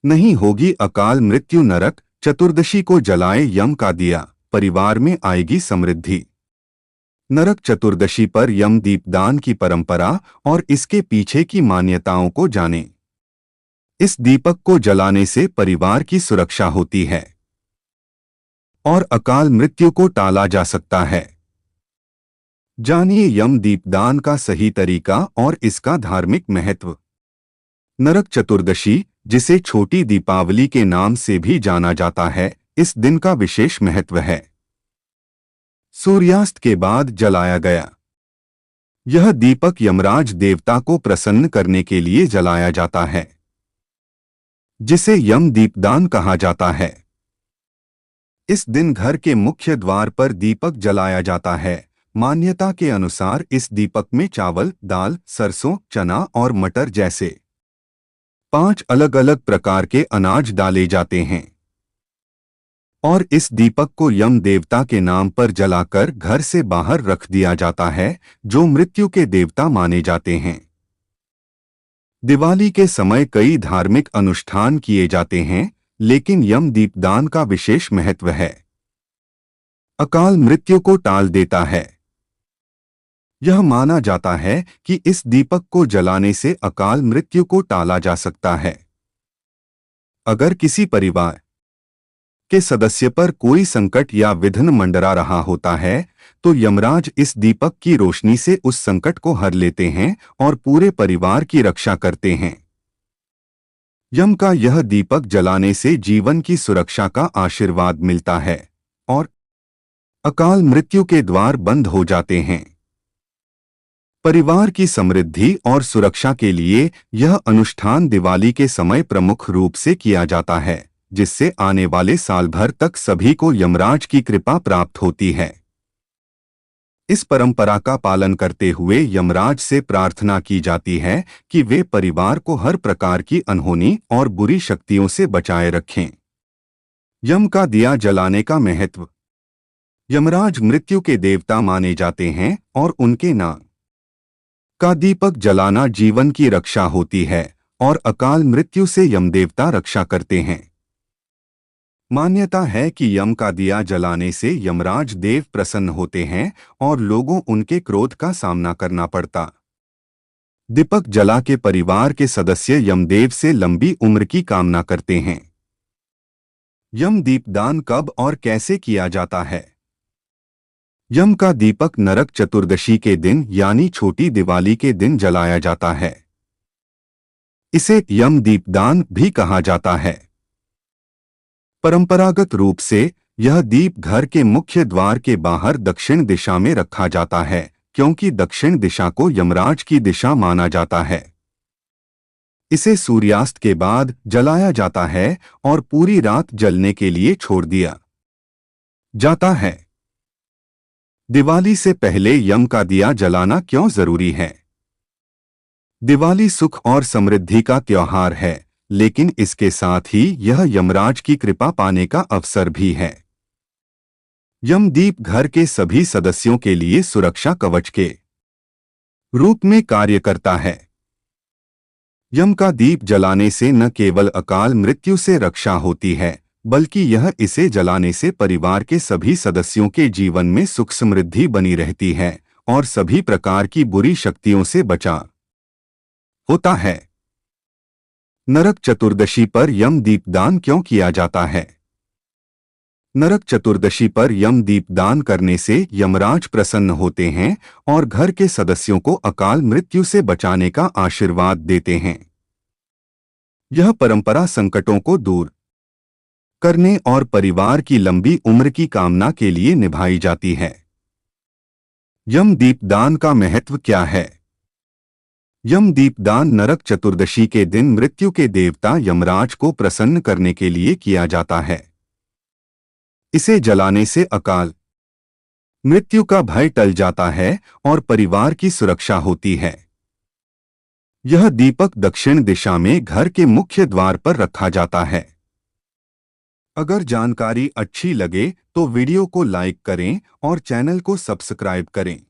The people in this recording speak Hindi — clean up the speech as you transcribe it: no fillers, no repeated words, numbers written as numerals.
नहीं होगी अकाल मृत्यु। नरक चतुर्दशी को जलाए यम का दिया, परिवार में आएगी समृद्धि। नरक चतुर्दशी पर यम दीपदान की परंपरा और इसके पीछे की मान्यताओं को जानें। इस दीपक को जलाने से परिवार की सुरक्षा होती है और अकाल मृत्यु को टाला जा सकता है। जानिए यम दीपदान का सही तरीका और इसका धार्मिक महत्व। नरक चतुर्दशी, जिसे छोटी दीपावली के नाम से भी जाना जाता है, इस दिन का विशेष महत्व है। सूर्यास्त के बाद जलाया गया यह दीपक यमराज देवता को प्रसन्न करने के लिए जलाया जाता है, जिसे यम दीपदान कहा जाता है। इस दिन घर के मुख्य द्वार पर दीपक जलाया जाता है। मान्यता के अनुसार इस दीपक में चावल, दाल, सरसों, चना और मटर जैसे 5 अलग-अलग प्रकार के अनाज डाले जाते हैं और इस दीपक को यम देवता के नाम पर जलाकर घर से बाहर रख दिया जाता है, जो मृत्यु के देवता माने जाते हैं। दिवाली के समय कई धार्मिक अनुष्ठान किए जाते हैं, लेकिन यम दीपदान का विशेष महत्व है। अकाल मृत्यु को टाल देता है। यह माना जाता है कि इस दीपक को जलाने से अकाल मृत्यु को टाला जा सकता है। अगर किसी परिवार के सदस्य पर कोई संकट या विघ्न मंडरा रहा होता है, तो यमराज इस दीपक की रोशनी से उस संकट को हर लेते हैं और पूरे परिवार की रक्षा करते हैं। यम का यह दीपक जलाने से जीवन की सुरक्षा का आशीर्वाद मिलता है और अकाल मृत्यु के द्वार बंद हो जाते हैं। परिवार की समृद्धि और सुरक्षा के लिए यह अनुष्ठान दिवाली के समय प्रमुख रूप से किया जाता है, जिससे आने वाले साल भर तक सभी को यमराज की कृपा प्राप्त होती है। इस परंपरा का पालन करते हुए यमराज से प्रार्थना की जाती है कि वे परिवार को हर प्रकार की अनहोनी और बुरी शक्तियों से बचाए रखें। यम का दिया जलाने का महत्व। यमराज मृत्यु के देवता माने जाते हैं और उनके नाम का दीपक जलाना जीवन की रक्षा होती है और अकाल मृत्यु से यमदेवता रक्षा करते हैं। मान्यता है कि यम का दिया जलाने से यमराज देव प्रसन्न होते हैं और लोगों उनके क्रोध का सामना करना पड़ता। दीपक जला के परिवार के सदस्य यमदेव से लंबी उम्र की कामना करते हैं। यम दीपदान कब और कैसे किया जाता है? यम का दीपक नरक चतुर्दशी के दिन यानी छोटी दिवाली के दिन जलाया जाता है। इसे यम दीपदान भी कहा जाता है। परंपरागत रूप से यह दीप घर के मुख्य द्वार के बाहर दक्षिण दिशा में रखा जाता है, क्योंकि दक्षिण दिशा को यमराज की दिशा माना जाता है। इसे सूर्यास्त के बाद जलाया जाता है और पूरी रात जलने के लिए छोड़ दिया जाता है। दिवाली से पहले यम का दिया जलाना क्यों जरूरी है? दिवाली सुख और समृद्धि का त्योहार है, लेकिन इसके साथ ही यह यमराज की कृपा पाने का अवसर भी है। यमदीप घर के सभी सदस्यों के लिए सुरक्षा कवच के रूप में कार्य करता है। यम का दीप जलाने से न केवल अकाल मृत्यु से रक्षा होती है, बल्कि यह इसे जलाने से परिवार के सभी सदस्यों के जीवन में सुख समृद्धि बनी रहती है और सभी प्रकार की बुरी शक्तियों से बचाव होता है। नरक चतुर्दशी पर यम दीपदान क्यों किया जाता है? नरक चतुर्दशी पर यम दीपदान करने से यमराज प्रसन्न होते हैं और घर के सदस्यों को अकाल मृत्यु से बचाने का आशीर्वाद देते हैं। यह परंपरा संकटों को दूर करने और परिवार की लंबी उम्र की कामना के लिए निभाई जाती है। यम दीपदान का महत्व क्या है? यम दीपदान नरक चतुर्दशी के दिन मृत्यु के देवता यमराज को प्रसन्न करने के लिए किया जाता है। इसे जलाने से अकाल मृत्यु का भय टल जाता है और परिवार की सुरक्षा होती है। यह दीपक दक्षिण दिशा में घर के मुख्य द्वार पर रखा जाता है। अगर जानकारी अच्छी लगे तो वीडियो को लाइक करें और चैनल को सब्सक्राइब करें।